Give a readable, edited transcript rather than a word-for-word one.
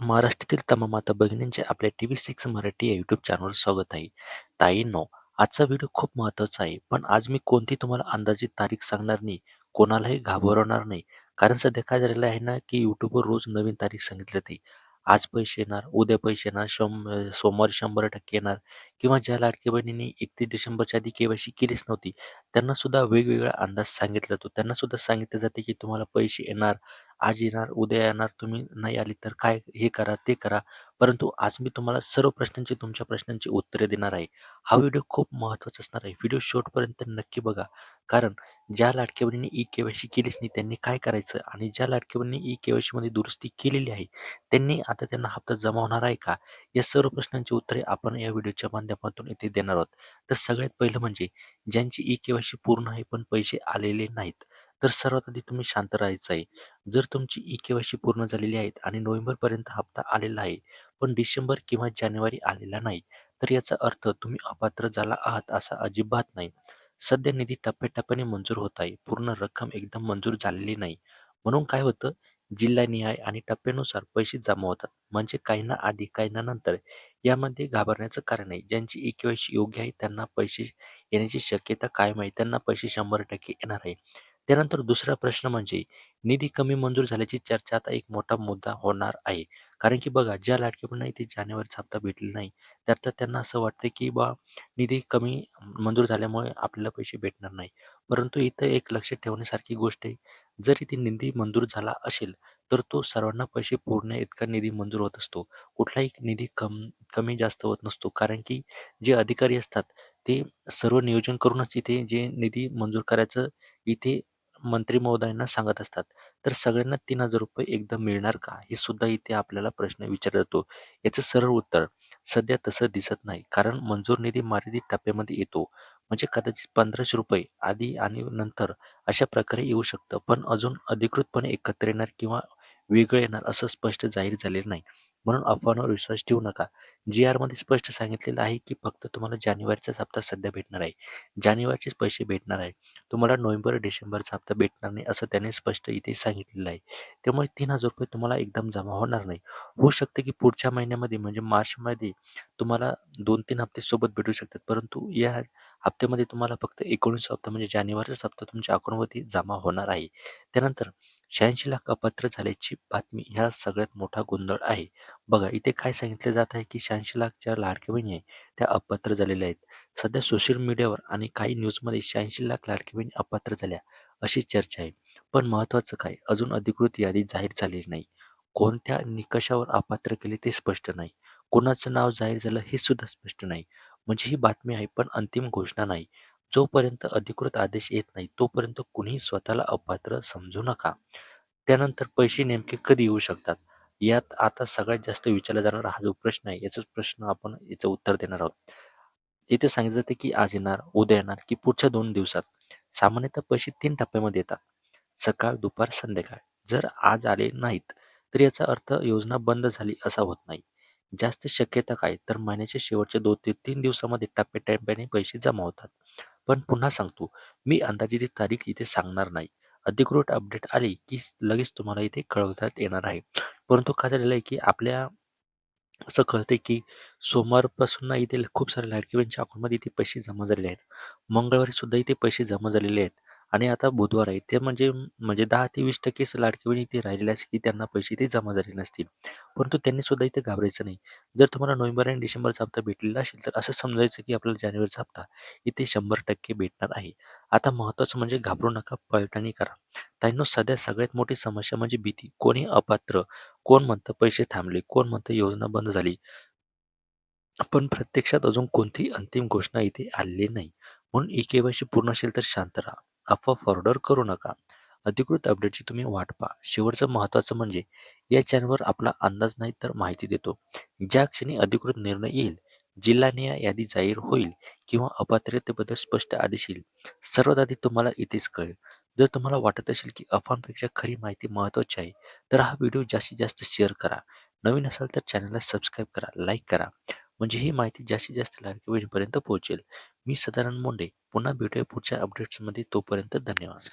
महाराष्ट्रातील तमाम माता भगिनींचे आपल्या TV6 मराठी या यूट्यूब चॅनलवर स्वागत आहे. ताईंनो, आजचा व्हिडिओ खूप महत्त्वाचा आहे. पण आज मी कोणती तुम्हाला अंदाजित तारीख सांगणार नाही, कोणालाही घाबरवणार नाही. कारण सध्या काय झालेलं आहे ना, की यूट्यूबवर रोज नवीन तारीख सांगितली जाते. आज पैसे येणार, उद्या पैसे येणार, सोमवारी 100% येणार किंवा ज्या लाडक्या बहिणींनी 31 डिसेंबरच्या आधी केवायसी केलीच नव्हती, त्यांना सुद्धा वेगवेगळा अंदाज सांगितला जातो. त्यांना सुद्धा सांगितले जाते, की तुम्हाला पैसे येणार, आज येणार, उद्या येणार, तुम्ही नाही आली तर काय हे करा, ते करा. परंतु आज मी तुम्हाला सर्व प्रश्नांची तुमच्या प्रश्नांची उत्तरे देणार आहे. हा व्हिडिओ खूप महत्त्वाचा असणार आहे. व्हिडिओ शेवटपर्यंत नक्की बघा. कारण ज्या लाडक्या बहिणींनी ई-के-वाय-सी केलीच नाही त्यांनी काय करायचं आणि ज्या लाडक्या बहिणींनी ई-के-वाय-सीमध्ये दुरुस्ती केलेली आहे, त्यांनी आता त्यांना हप्ता जमा होणार आहे का? या सर्व प्रश्नांची उत्तरे आपण या व्हिडिओच्या माध्यमातून इथे देणार आहोत. तर सगळ्यात पहिलं म्हणजे ज्यांची ई-के-वाय-सी पूर्ण आहे पण पैसे आलेले नाहीत, तर सर्वात आधी तुम्ही शांत राहायचं आहे. जर तुमची ई-के-वाय-सी पूर्ण झालेली आहेत आणि नोव्हेंबरपर्यंत हप्ता आलेला आहे, पण डिसेंबर किंवा जानेवारी आलेला नाही, तर याचा अर्थ तुम्ही अपात्र झाला आहात असा अजिबात नाही. सध्या निधी टप्प्याटप्प्याने मंजूर होत आहे. पूर्ण रक्कम एकदम मंजूर झालेली नाही. म्हणून काय होतं, जिल्हानिहाय आणि टप्प्यानुसार पैसे जमा होतात. म्हणजे काहींना आधी, काहींना नंतर. यामध्ये घाबरण्याचं कारण नाही. ज्यांची ई-के-वाय-सी योग्य आहे त्यांना पैसे येण्याची शक्यता कायम आहे. त्यांना पैसे 100% येणार आहे. त्यानंतर दुसरा प्रश्न म्हणजे निधी कमी मंजूर झाल्याची चर्चा आता एक मोठा मुद्दा होणार आहे. कारण की बघा, ज्या लाडक्या बहिणींना इथे जानेवारीचा हप्ता भेटलेला नाही, तर तर त्यांना असं वाटतं की निधी कमी मंजूर झाल्यामुळे आपल्याला पैसे भेटणार नाही. परंतु इथं एक लक्षात ठेवण्यासारखी गोष्ट आहे, जर इथे निधी मंजूर झाला असेल, तर तो सर्वांना पैसे पुरण्या इतका निधी मंजूर होत असतो. कुठलाही निधी कमी जास्त होत नसतो. कारण की जे अधिकारी असतात, ते सर्व नियोजन करूनच इथे जे निधी मंजूर करायचं इथे मंत्री महोदयांना सांगत असतात. तर सगळ्यांना ₹3,000 एकदम मिळणार का? हे सुद्धा इथे आपल्याला प्रश्न विचारला जातो. याचं सरळ उत्तर सध्या तसं दिसत नाही. कारण मंजूर निधी मर्यादित टप्प्यामध्ये येतो. म्हणजे कदाचित ₹1,500 आधी आणि नंतर अशा प्रकारे येऊ शकतं. पण अजून अधिकृतपणे एकत्र येणार किंवा वेगळं येणार असं स्पष्ट जाहीर झालेलं नाही. म्हणून अफवांवर विश्वास ठेवू नका. जी-आरमध्ये स्पष्ट सांगितलेलं आहे, की फक्त तुम्हाला जानेवारीचाच हप्ता सध्या भेटणार आहे. जानेवारीचेच पैसे भेटणार आहे. तुम्हाला नोव्हेंबर, डिसेंबरचा हप्ता भेटणार नाही असं त्याने स्पष्ट इथे सांगितलेलं आहे. त्यामुळे ₹3,000 तुम्हाला एकदम जमा होणार नाही. होऊ शकतं की पुढच्या महिन्यामध्ये म्हणजे मार्चमध्ये तुम्हाला 2-3 हप्ते सोबत भेटू शकतात. परंतु या हप्त्यामध्ये तुम्हाला फक्त 19 हप्ता म्हणजे जानेवारीचाच हप्ता तुमच्या अकाउंटमध्ये जमा होणार आहे. त्यानंतर 86 लाख अपात्र झाल्याची बातमी ह्या सगळ्यात मोठा गोंधळ आहे. बघा इथे काय सांगितले जात आहे की 86 लाख ज्या लाडक्या बहिणी आहे त्या अपात्र झालेल्या आहेत. सध्या सोशल मीडियावर आणि काही न्यूजमध्ये 86 लाख लाडक्या बहिणी अपात्र झाल्या अशी चर्चा आहे. पण महत्त्वाचं काय, अजून अधिकृत यादी जाहीर झालेली नाही. कोणत्या निकषावर अपात्र केले ते स्पष्ट नाही. कोणाचं नाव जाहीर झालं हे सुद्धा स्पष्ट नाही. म्हणजे ही बातमी आहे पण अंतिम घोषणा नाही. जोपर्यंत अधिकृत आदेश येत नाही तोपर्यंत कुणीही स्वतःला अपात्र समजू नका. त्यानंतर पैसे नेमके कधी येऊ शकतात? यात आता सगळ्यात जास्त विचारला जाणारा हा जो प्रश्न आहे, याचाच प्रश्न आपण याचं उत्तर देणार आहोत. इथे सांगितलं जातं की आज येणार, उद्या येणार की पुढच्या 2 दिवसात. सामान्यतः पैसे 3 टप्प्यामध्ये येतात. सकाळ, दुपार, संध्याकाळ. जर आज आले नाहीत, तर याचा अर्थ योजना बंद झाली असा होत नाही. जास्त शक्यता काय, तर महिन्याच्या शेवटच्या 2 ते 3 दिवसामध्ये टप्प्याटप्प्याने पैसे जमा होतात. पण पुन्हा सांगतो, मी अंदाजित तारीख इथे सांगणार नाही. अधिकृत अपडेट आली की लगेच तुम्हाला इथे कळवण्यात येणार आहे. परंतु काय झालेलं आहे की आपल्या असं कळतंय की सोमवारपासून ना इथे खूप साऱ्या लाडकी बहिणीच्या अकाउंटमध्ये इथे पैसे जमा झालेले आहेत. मंगळवारी सुद्धा इथे पैसे जमा झालेले आहेत आणि आता बुधवार आहे. ते म्हणजे म्हणजे 10 ते 20% लाडकी बहिणी इथे राहिलेल्या असतील की त्यांना पैसे इथे जमा झालेले नसतील. परंतु त्यांनी सुद्धा इथे घाबरायचं नाही. जर तुम्हाला नोव्हेंबर आणि डिसेंबरचा हप्ता भेटलेला असेल, तर असं समजायचं की आपल्याला जानेवारीचा हप्ता इथे 100% भेटणार आहे. आता महत्त्वाचं म्हणजे घाबरू नका, पळतानी करा. ताईंनो, सध्या सगळ्यात मोठी समस्या म्हणजे भीती. कोणी अपात्र, कोण म्हणतं पैसे थांबले, कोण म्हणतं योजना बंद झाली. पण प्रत्यक्षात अजून कोणतीही अंतिम घोषणा इथे आलेली नाही. म्हणून ई-के-वाय-सी पूर्ण असेल तर शांत राहा. अफवा फॉरवर्ड करू नका. अधिकृत अपडेटची तुम्ही वाट पहा. शेवटचं महत्त्वाचं म्हणजे या चॅनलवर आपला अंदाज नाही तर माहिती देतो. ज्या क्षणी अधिकृत निर्णय येईल, जिल्हानिहाय यादी जाहीर होईल किंवा अपात्रतेबद्दल स्पष्ट आदेश येईल, सर्वात आधी तुम्हाला इथेच कळेल. जर तुम्हाला वाटत असेल की अफवांपेक्षा खरी माहिती महत्त्वाची आहे, तर हा व्हिडिओ जास्तीत जास्त शेअर करा. नवीन असाल तर चॅनलला सबस्क्राईब करा, लाईक करा. म्हणजे ही माहिती जास्तीत जास्त लाडक्या बहिणीपर्यंत पोहोचेल. मी सदानंद मोंडे. पुन्हा भेटूया पुढच्या अपडेट्समध्ये. तोपर्यंत धन्यवाद.